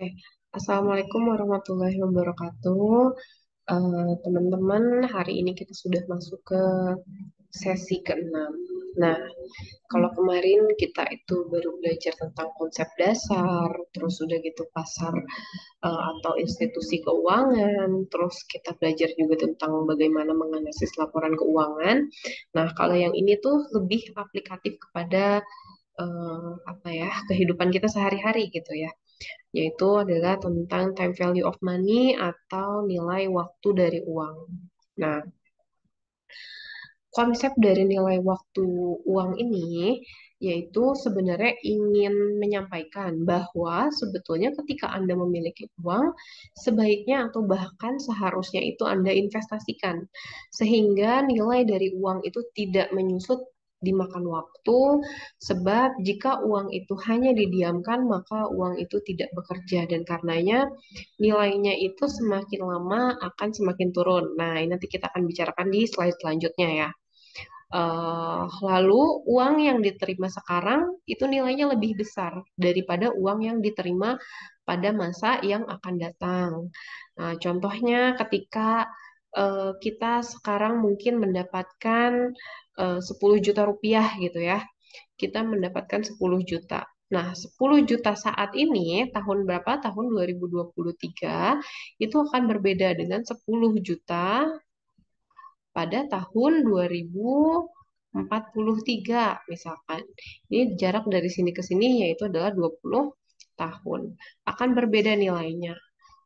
Oke. Assalamualaikum warahmatullahi wabarakatuh. Teman-teman, hari ini kita sudah masuk ke sesi ke-6. Nah, kalau kemarin kita itu baru belajar tentang konsep dasar, terus udah gitu pasar atau institusi keuangan, terus kita belajar juga tentang bagaimana menganalisis laporan keuangan. Nah, kalau yang ini tuh lebih aplikatif kepada apa ya, kehidupan kita sehari-hari gitu ya, yaitu adalah tentang time value of money atau nilai waktu dari uang. Nah, konsep dari nilai waktu uang ini yaitu sebenarnya ingin menyampaikan bahwa sebetulnya ketika Anda memiliki uang, sebaiknya atau bahkan seharusnya itu Anda investasikan sehingga nilai dari uang itu tidak menyusut dimakan waktu, sebab jika uang itu hanya didiamkan maka uang itu tidak bekerja dan karenanya nilainya itu semakin lama akan semakin turun. Nah, ini nanti kita akan bicarakan di slide selanjutnya ya. Lalu uang yang diterima sekarang itu nilainya lebih besar daripada uang yang diterima pada masa yang akan datang. Nah, contohnya ketika kita sekarang mungkin mendapatkan 10 juta rupiah gitu ya. Kita mendapatkan 10 juta. Nah, 10 juta saat ini tahun berapa? Tahun 2023 itu akan berbeda dengan 10 juta pada tahun 2043 misalkan. Ini jarak dari sini ke sini yaitu adalah 20 tahun. Akan berbeda nilainya.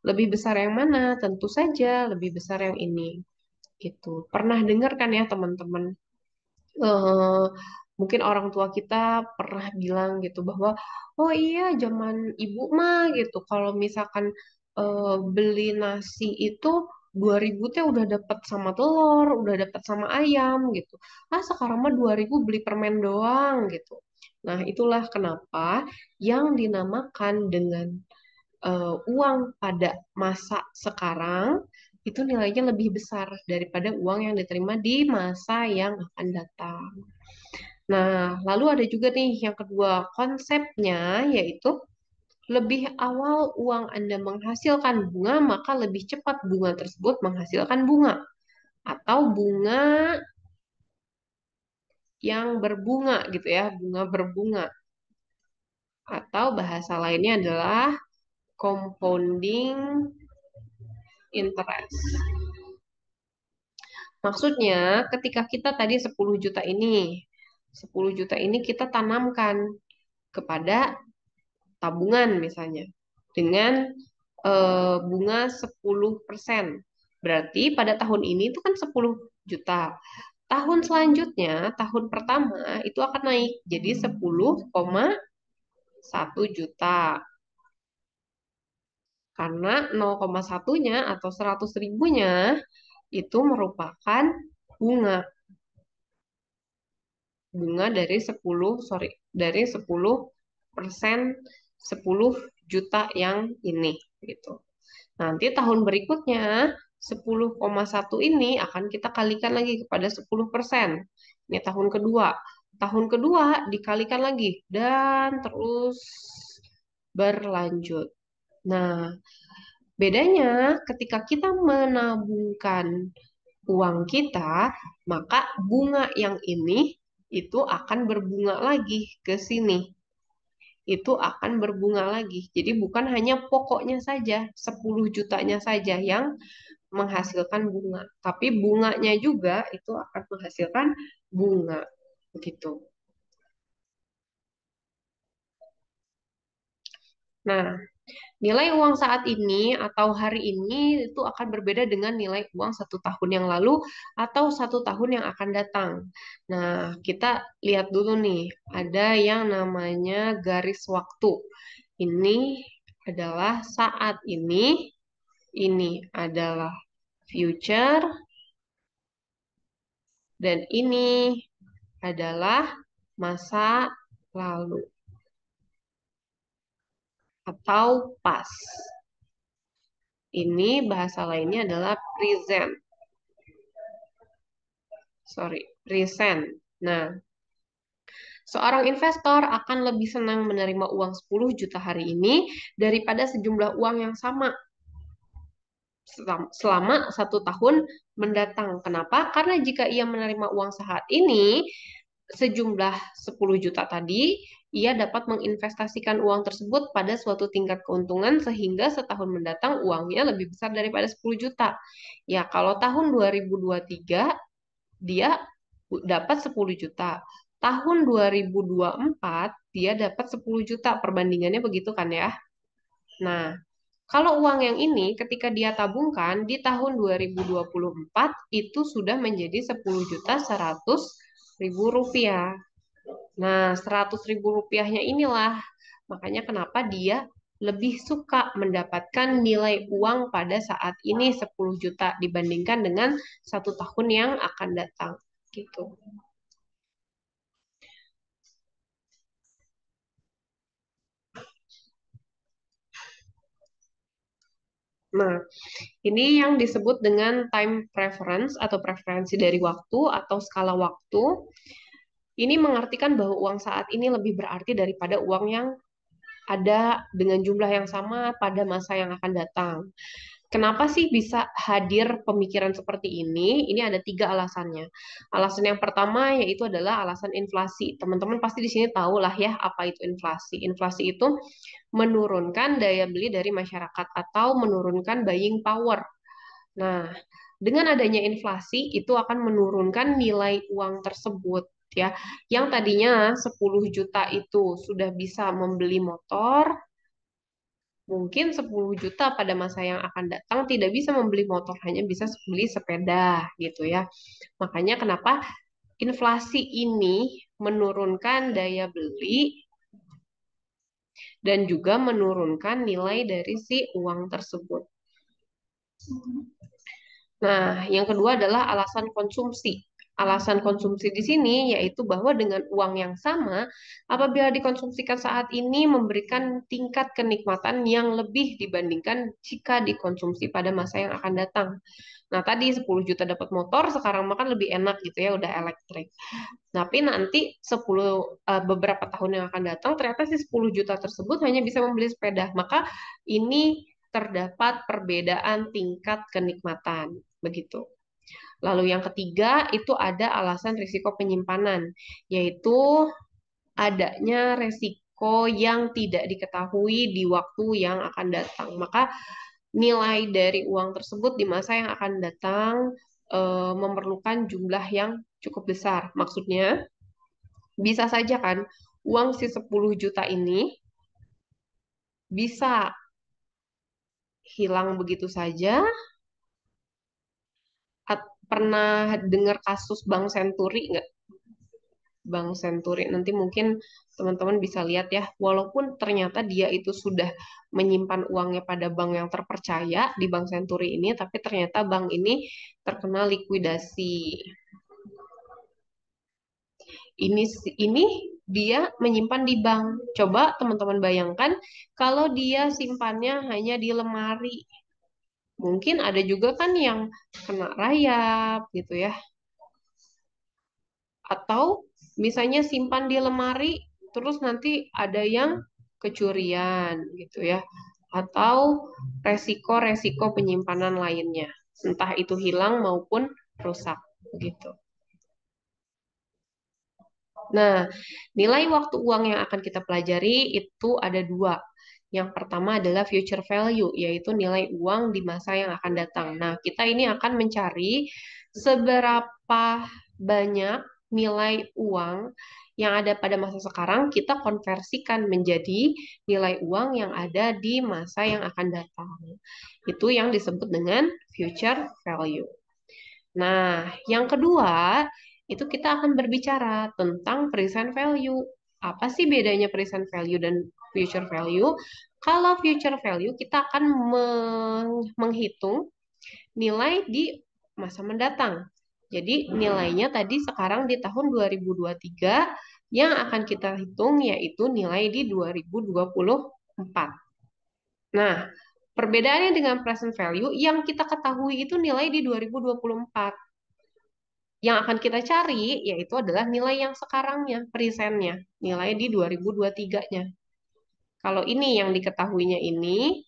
Lebih besar yang mana? Tentu saja lebih besar yang ini. Gitu. Pernah dengar kan ya teman-teman? eh, Mungkin orang tua kita pernah bilang gitu bahwa oh iya zaman ibu mah gitu kalau misalkan beli nasi itu 2.000 teh udah dapat sama telur, udah dapat sama ayam gitu. Ah sekarang mah 2.000 beli permen doang gitu. Nah, itulah kenapa yang dinamakan dengan uang pada masa sekarang itu nilainya lebih besar daripada uang yang diterima di masa yang akan datang. Nah, lalu ada juga nih yang kedua konsepnya yaitu lebih awal uang Anda menghasilkan bunga, maka lebih cepat bunga tersebut menghasilkan bunga atau bunga yang berbunga gitu ya, bunga berbunga atau bahasa lainnya adalah compounding interest. Maksudnya ketika kita tadi 10 juta ini kita tanamkan kepada tabungan misalnya dengan bunga 10%. Berarti pada tahun ini itu kan 10 juta. Tahun selanjutnya, tahun pertama itu akan naik jadi 10,1 juta. Karena 0,1-nya atau 100 ribunya itu merupakan bunga. Bunga dari 10, sorry, dari 10% 10 juta yang ini gitu. Nanti tahun berikutnya 10,1 ini akan kita kalikan lagi kepada 10%. Ini tahun kedua. Tahun kedua dikalikan lagi dan terus berlanjut. Nah, bedanya ketika kita menabungkan uang kita, maka bunga yang ini itu akan berbunga lagi ke sini. Itu akan berbunga lagi. Jadi bukan hanya pokoknya saja, 10 jutanya saja yang menghasilkan bunga, tapi bunganya juga itu akan menghasilkan bunga. Begitu. Nah, nilai uang saat ini atau hari ini itu akan berbeda dengan nilai uang 1 tahun yang lalu atau 1 tahun yang akan datang. Nah, kita lihat dulu nih, ada yang namanya garis waktu. Ini adalah saat ini adalah future, dan ini adalah masa lalu atau past. Ini bahasa lainnya adalah present. Sorry, present. Nah, Seorang investor akan lebih senang menerima uang 10 juta hari ini daripada sejumlah uang yang sama selama 1 tahun mendatang. Kenapa? Karena jika ia menerima uang saat ini, sejumlah 10 juta tadi, ia dapat menginvestasikan uang tersebut pada suatu tingkat keuntungan sehingga setahun mendatang uangnya lebih besar daripada 10 juta. Ya, kalau tahun 2023 dia dapat 10 juta. Tahun 2024 dia dapat 10 juta. Perbandingannya begitu kan ya? Nah, kalau uang yang ini ketika dia tabungkan di tahun 2024 itu sudah menjadi 10 juta 100 ribu rupiah. Nah, 100 ribu rupiahnya inilah makanya kenapa dia lebih suka mendapatkan nilai uang pada saat ini 10 juta dibandingkan dengan 1 tahun yang akan datang. Gitu. Nah, ini yang disebut dengan time preference atau preferensi dari waktu atau skala waktu. Ini mengartikan bahwa uang saat ini lebih berarti daripada uang yang ada dengan jumlah yang sama pada masa yang akan datang. Kenapa sih bisa hadir pemikiran seperti ini? Ini ada 3 alasannya. Alasan yang pertama yaitu adalah alasan inflasi. Teman-teman pasti di sini tahu lah ya apa itu inflasi. Inflasi itu menurunkan daya beli dari masyarakat atau menurunkan buying power. Nah, dengan adanya inflasi itu akan menurunkan nilai uang tersebut ya. Yang tadinya 10 juta itu sudah bisa membeli motor, mungkin 10 juta pada masa yang akan datang tidak bisa membeli motor, hanya bisa beli sepeda gitu ya. Makanya kenapa inflasi ini menurunkan daya beli dan juga menurunkan nilai dari si uang tersebut. Nah, yang kedua adalah alasan konsumsi. Alasan konsumsi di sini yaitu bahwa dengan uang yang sama, apabila dikonsumsikan saat ini memberikan tingkat kenikmatan yang lebih dibandingkan jika dikonsumsi pada masa yang akan datang. Nah, tadi 10 juta dapat motor, sekarang makan lebih enak gitu ya, udah elektrik. Tapi nanti beberapa tahun yang akan datang ternyata si 10 juta tersebut hanya bisa membeli sepeda. Maka ini terdapat perbedaan tingkat kenikmatan begitu. Lalu yang ketiga itu ada alasan risiko penyimpanan, yaitu adanya risiko yang tidak diketahui di waktu yang akan datang. Maka nilai dari uang tersebut di masa yang akan datang memerlukan jumlah yang cukup besar. Maksudnya bisa saja kan uang si 10 juta ini bisa hilang begitu saja. Pernah dengar kasus Bank Senturi nggak? Bank Senturi nanti mungkin teman-teman bisa lihat ya, walaupun ternyata dia itu sudah menyimpan uangnya pada bank yang terpercaya di Bank Senturi ini, tapi ternyata bank ini terkena likuidasi. Ini dia menyimpan di bank. Coba teman-teman bayangkan kalau dia simpannya hanya di lemari. Mungkin ada juga kan yang kena rayap gitu ya. Atau misalnya simpan di lemari, terus nanti ada yang kecurian gitu ya. Atau resiko-resiko penyimpanan lainnya. Entah itu hilang maupun rusak gitu. Nah, nilai waktu uang yang akan kita pelajari itu ada dua. Yang pertama adalah future value, yaitu nilai uang di masa yang akan datang. Nah, kita ini akan mencari seberapa banyak nilai uang yang ada pada masa sekarang, kita konversikan menjadi nilai uang yang ada di masa yang akan datang. Itu yang disebut dengan future value. Nah, yang kedua, itu kita akan berbicara tentang present value. Apa sih bedanya present value dan future value? Kalau future value, kita akan menghitung nilai di masa mendatang. Jadi nilainya tadi sekarang di tahun 2023 yang akan kita hitung yaitu nilai di 2024. Nah, perbedaannya dengan present value yang kita ketahui itu nilai di 2024. Yang akan kita cari yaitu adalah nilai yang sekarangnya, presentnya, nilai di 2023-nya. Kalau ini yang diketahuinya ini,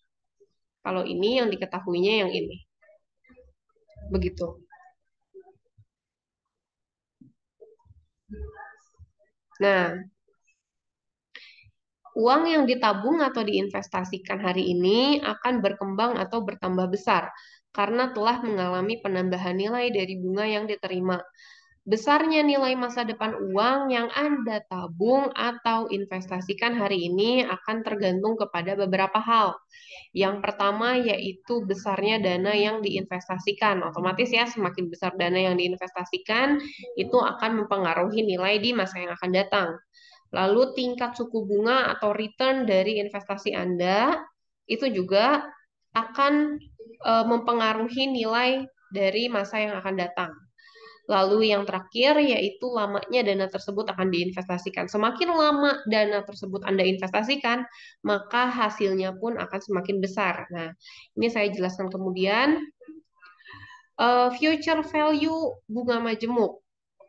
kalau ini yang diketahuinya yang ini. Begitu. Nah, uang yang ditabung atau diinvestasikan hari ini akan berkembang atau bertambah besar karena telah mengalami penambahan nilai dari bunga yang diterima. Besarnya nilai masa depan uang yang Anda tabung atau investasikan hari ini akan tergantung kepada beberapa hal. Yang pertama yaitu besarnya dana yang diinvestasikan. Otomatis ya, semakin besar dana yang diinvestasikan, itu akan mempengaruhi nilai di masa yang akan datang. Lalu tingkat suku bunga atau return dari investasi Anda itu juga akan mempengaruhi nilai dari masa yang akan datang. Lalu yang terakhir yaitu lamanya dana tersebut akan diinvestasikan. Semakin lama dana tersebut Anda investasikan, maka hasilnya pun akan semakin besar. Nah, ini saya jelaskan kemudian. Future value bunga majemuk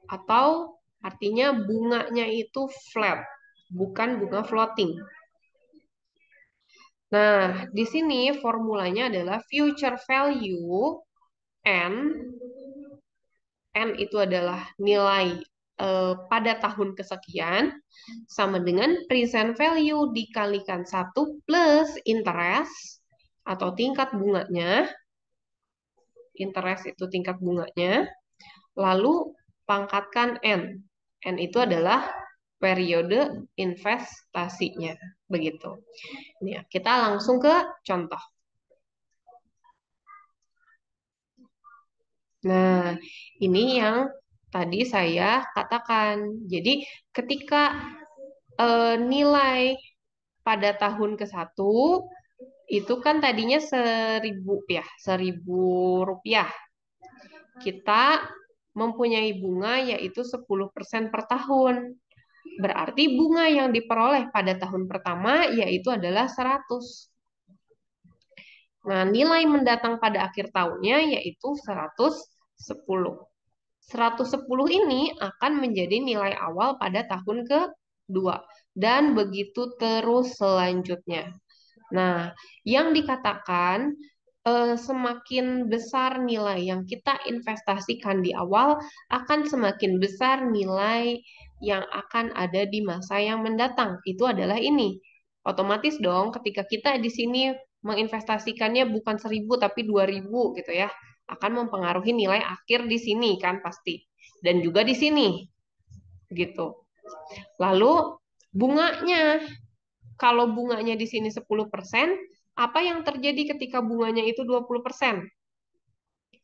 atau artinya bunganya itu flat, bukan bunga floating. Nah, di sini formulanya adalah future value N. N itu adalah nilai pada tahun kesekian sama dengan present value dikalikan 1 plus interest atau tingkat bunganya. Interest itu tingkat bunganya. Lalu pangkatkan N. N itu adalah periode investasinya. Begitu. Ini ya, kita langsung ke contoh. Nah, ini yang tadi saya katakan. Jadi, ketika nilai pada tahun ke-1 itu kan tadinya 1.000 ya, 1.000 rupiah. Kita mempunyai bunga yaitu 10% per tahun. Berarti bunga yang diperoleh pada tahun pertama yaitu adalah 100. Nah, nilai mendatang pada akhir tahunnya yaitu 110. 110 ini akan menjadi nilai awal pada tahun kedua. Dan begitu terus selanjutnya. Nah, yang dikatakan semakin besar nilai yang kita investasikan di awal, akan semakin besar nilai yang akan ada di masa yang mendatang. Itu adalah ini. Otomatis dong, ketika kita di sini menginvestasikannya bukan 1.000 tapi 2.000 gitu ya, akan mempengaruhi nilai akhir di sini kan pasti. Dan juga di sini gitu. Lalu bunganya, kalau bunganya di sini 10%, apa yang terjadi ketika bunganya itu 20%?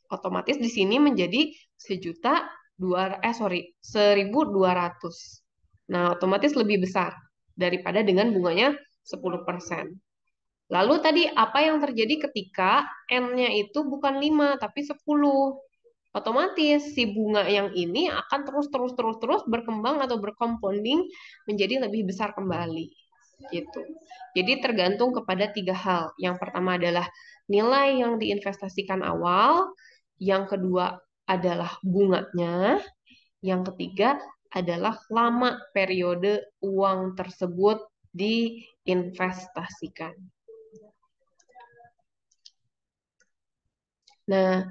Otomatis di sini menjadi 1.200. Nah, otomatis lebih besar daripada dengan bunganya 10%. Lalu tadi apa yang terjadi ketika N-nya itu bukan 5 tapi 10? Otomatis si bunga yang ini akan terus berkembang atau bercompounding menjadi lebih besar kembali gitu. Jadi tergantung kepada 3 hal. Yang pertama adalah nilai yang diinvestasikan awal, yang kedua adalah bunganya, yang ketiga adalah lama periode uang tersebut diinvestasikan. Nah,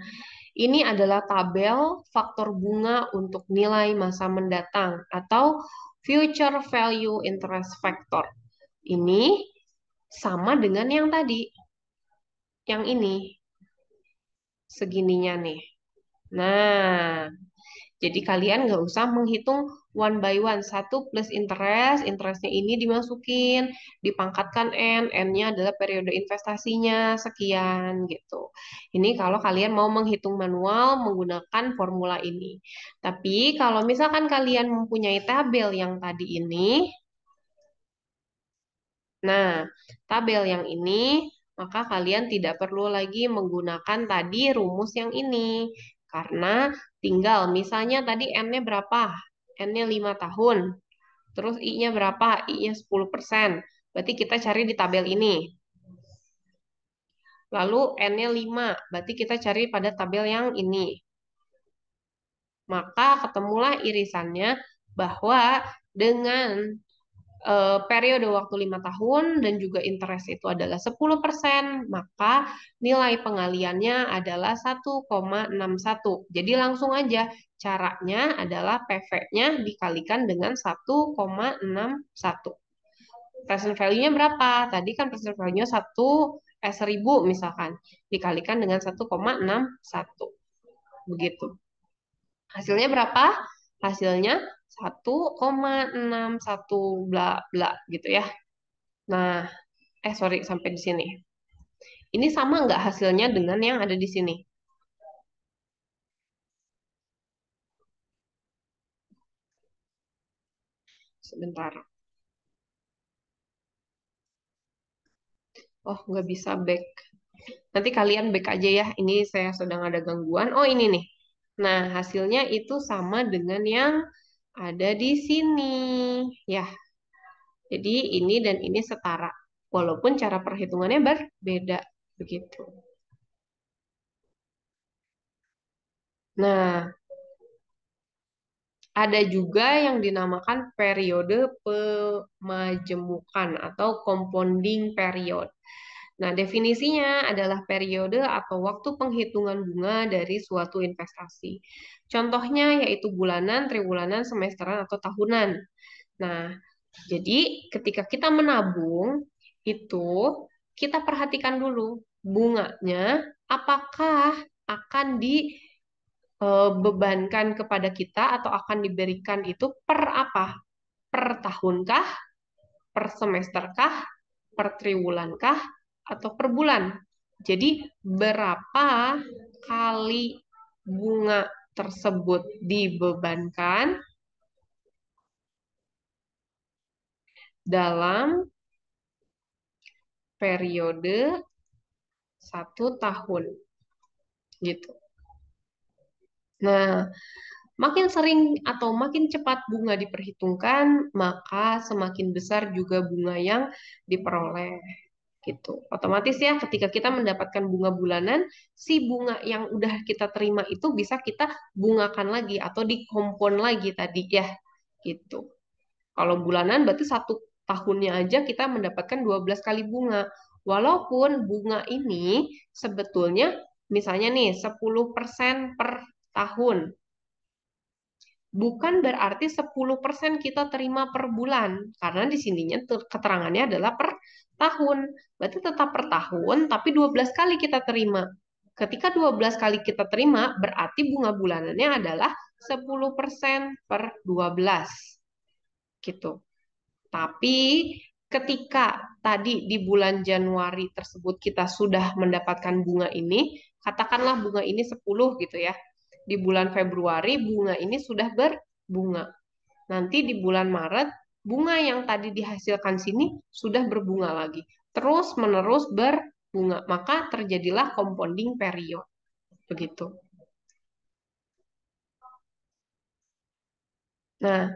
ini adalah tabel faktor bunga untuk nilai masa mendatang atau future value interest factor. Ini sama dengan yang tadi, yang ini, segininya nih. Nah, jadi kalian nggak usah menghitung one by one. 1 plus interest, interestnya ini dimasukin, dipangkatkan N, N-nya adalah periode investasinya, sekian gitu. Ini kalau kalian mau menghitung manual menggunakan formula ini. Tapi kalau misalkan kalian mempunyai tabel yang tadi ini, nah, tabel yang ini, maka kalian tidak perlu lagi menggunakan tadi rumus yang ini. Karena tinggal, misalnya tadi N-nya berapa? N-nya 5 tahun. Terus I-nya berapa? I-nya 10%. Berarti kita cari di tabel ini. Lalu N-nya 5, berarti kita cari pada tabel yang ini. Maka ketemulah irisannya bahwa dengan periode waktu 5 tahun dan juga interest itu adalah 10%, maka nilai pengaliannya adalah 1,61. Jadi langsung aja caranya adalah PV-nya dikalikan dengan 1,61. Present value-nya berapa? Tadi kan present value-nya 1.000 misalkan, dikalikan dengan 1,61. Begitu. Hasilnya berapa? Hasilnya 1,61 bla bla gitu ya. Nah, sorry sampai di sini. Ini sama nggak hasilnya dengan yang ada di sini? Sebentar. Oh, nggak bisa back. Nanti kalian back aja ya. Ini saya sedang ada gangguan. Oh, ini nih. Nah, hasilnya itu sama dengan yang ada di sini. Ya, jadi ini dan ini setara. Walaupun cara perhitungannya berbeda. Begitu. Nah, ada juga yang dinamakan periode pemajemukan atau compounding period. Nah, definisinya adalah periode atau waktu penghitungan bunga dari suatu investasi. Contohnya yaitu bulanan, triwulan, semesteran, atau tahunan. Nah, jadi ketika kita menabung, itu kita perhatikan dulu bunganya apakah akan dibebankan kepada kita atau akan diberikan itu per apa? Per tahunkah, per semesterkah, per triwulankah, atau per bulan? Jadi berapa kali bunga tersebut dibebankan dalam periode 1 tahun gitu. Nah, makin sering atau makin cepat bunga diperhitungkan, maka semakin besar juga bunga yang diperoleh gitu. Otomatis ya ketika kita mendapatkan bunga bulanan, si bunga yang udah kita terima itu bisa kita bungakan lagi atau dikompon lagi tadi ya gitu. Kalau bulanan berarti 1 tahunnya aja kita mendapatkan 12 kali bunga. Walaupun bunga ini sebetulnya misalnya nih 10% per tahun. Bukan berarti 10% kita terima per bulan. Karena di sininya keterangannya adalah per tahun. Berarti tetap per tahun, tapi 12 kali kita terima. Ketika 12 kali kita terima, berarti bunga bulanannya adalah 10% per 12. Gitu. Tapi ketika tadi di bulan Januari tersebut kita sudah mendapatkan bunga ini, katakanlah bunga ini 10 gitu ya. Di bulan Februari bunga ini sudah berbunga. Nanti di bulan Maret bunga yang tadi dihasilkan sini sudah berbunga lagi. Terus menerus berbunga. Maka terjadilah compounding period. Begitu. Nah,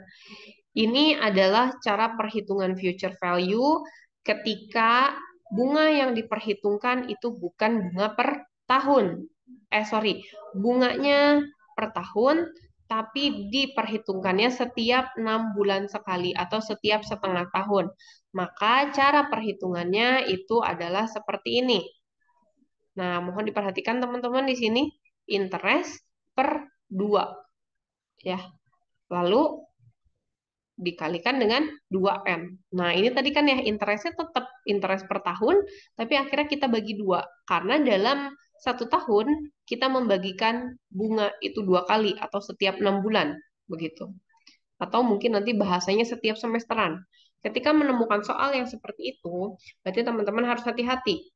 ini adalah cara perhitungan future value ketika bunga yang diperhitungkan itu bukan bunga per tahun. Sorry, bunganya per tahun, tapi diperhitungkannya setiap 6 bulan sekali atau setiap setengah tahun. Maka cara perhitungannya itu adalah seperti ini. Nah, mohon diperhatikan teman-teman di sini, interest per 2. Ya, lalu dikalikan dengan 2M. Nah, ini tadi kan ya interestnya tetap interest per tahun, tapi akhirnya kita bagi 2. Karena dalam 1 tahun kita membagikan bunga itu 2 kali atau setiap 6 bulan, begitu. Atau mungkin nanti bahasanya setiap semesteran. Ketika menemukan soal yang seperti itu, berarti teman-teman harus hati-hati.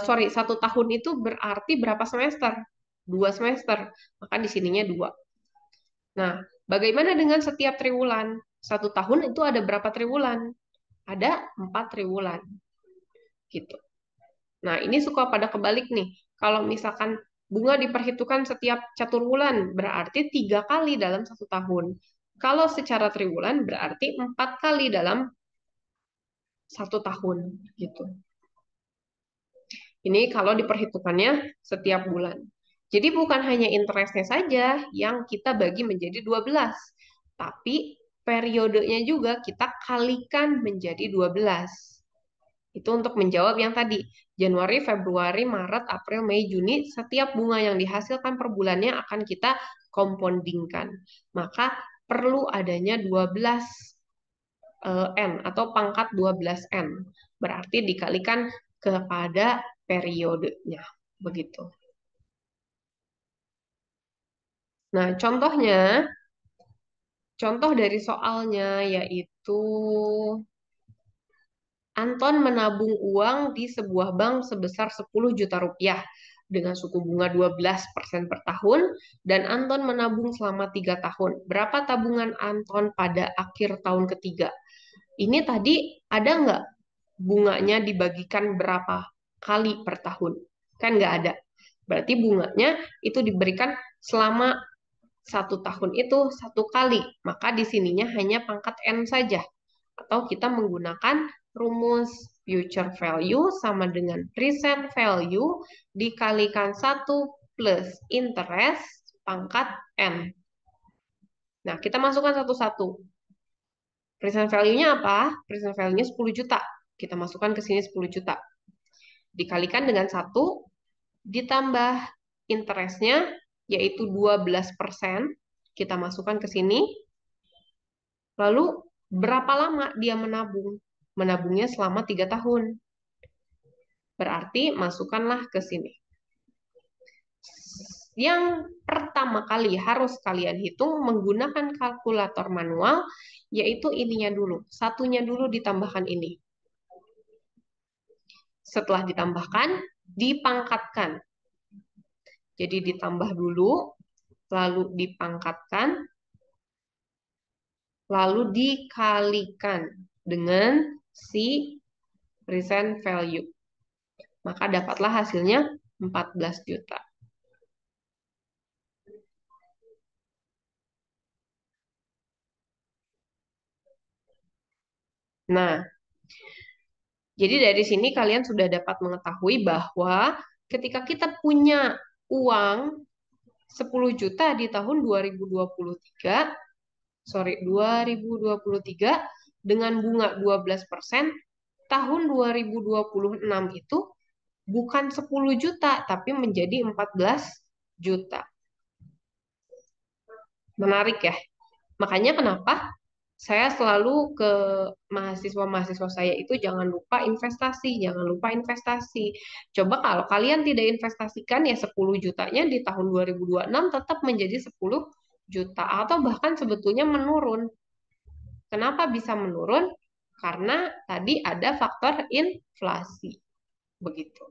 Sorry, 1 tahun itu berarti berapa semester? 2 semester. Maka di sininya 2. Nah, bagaimana dengan setiap triwulan? 1 tahun itu ada berapa triwulan? Ada 4 triwulan, gitu. Nah, ini suka pada kebalik nih. Kalau misalkan bunga diperhitungkan setiap 1 bulan, berarti 3 kali dalam 1 tahun. Kalau secara triwulan, berarti 4 kali dalam 1 tahun, gitu. Ini kalau diperhitungkannya setiap bulan. Jadi bukan hanya interestnya saja yang kita bagi menjadi 12, tapi periodenya juga kita kalikan menjadi 12. Itu untuk menjawab yang tadi, Januari, Februari, Maret, April, Mei, Juni, setiap bunga yang dihasilkan per bulannya akan kita compoundingkan. Maka perlu adanya 12 N atau pangkat 12 N. Berarti dikalikan kepada periodenya. Begitu. Nah, contoh dari soalnya yaitu Anton menabung uang di sebuah bank sebesar 10 juta rupiah dengan suku bunga 12% per tahun dan Anton menabung selama 3 tahun. Berapa tabungan Anton pada akhir tahun ketiga? Ini tadi ada nggak bunganya dibagikan berapa kali per tahun? Kan nggak ada. Berarti bunganya itu diberikan selama 1 tahun itu 1 kali. Maka di sininya hanya pangkat N saja. Atau kita menggunakan rumus future value sama dengan present value dikalikan 1 plus interest pangkat N. Nah, kita masukkan satu-satu. Present value-nya apa? Present value-nya 10 juta. Kita masukkan ke sini 10 juta. Dikalikan dengan 1, ditambah interestnya, yaitu 12%. Kita masukkan ke sini. Lalu, berapa lama dia menabung? Menabungnya selama 3 tahun. Berarti masukkanlah ke sini. Yang pertama kali harus kalian hitung menggunakan kalkulator manual, yaitu ininya dulu. Satunya dulu ditambahkan ini. Setelah ditambahkan, dipangkatkan. Jadi ditambah dulu, lalu dipangkatkan, lalu dikalikan dengan si present value. Maka dapatlah hasilnya 14 juta. Nah, jadi dari sini kalian sudah dapat mengetahui bahwa ketika kita punya uang 10 juta di tahun 2023, 2023 dengan bunga 12%, tahun 2026 itu bukan 10 juta, tapi menjadi 14 juta. Menarik ya? Makanya kenapa saya selalu ke mahasiswa-mahasiswa saya itu jangan lupa investasi, jangan lupa investasi. Coba kalau kalian tidak investasikan ya 10 jutanya di tahun 2026 tetap menjadi 10 juta atau bahkan sebetulnya menurun. Kenapa bisa menurun? Karena tadi ada faktor inflasi. Begitu.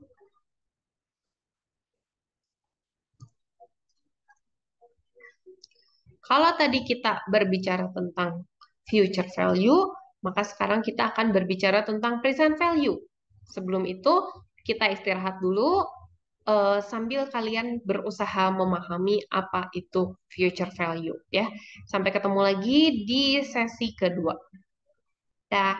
Kalau tadi kita berbicara tentang future value, maka sekarang kita akan berbicara tentang present value. Sebelum itu, kita istirahat dulu sambil kalian berusaha memahami apa itu future value ya. Sampai ketemu lagi di sesi kedua. Dah.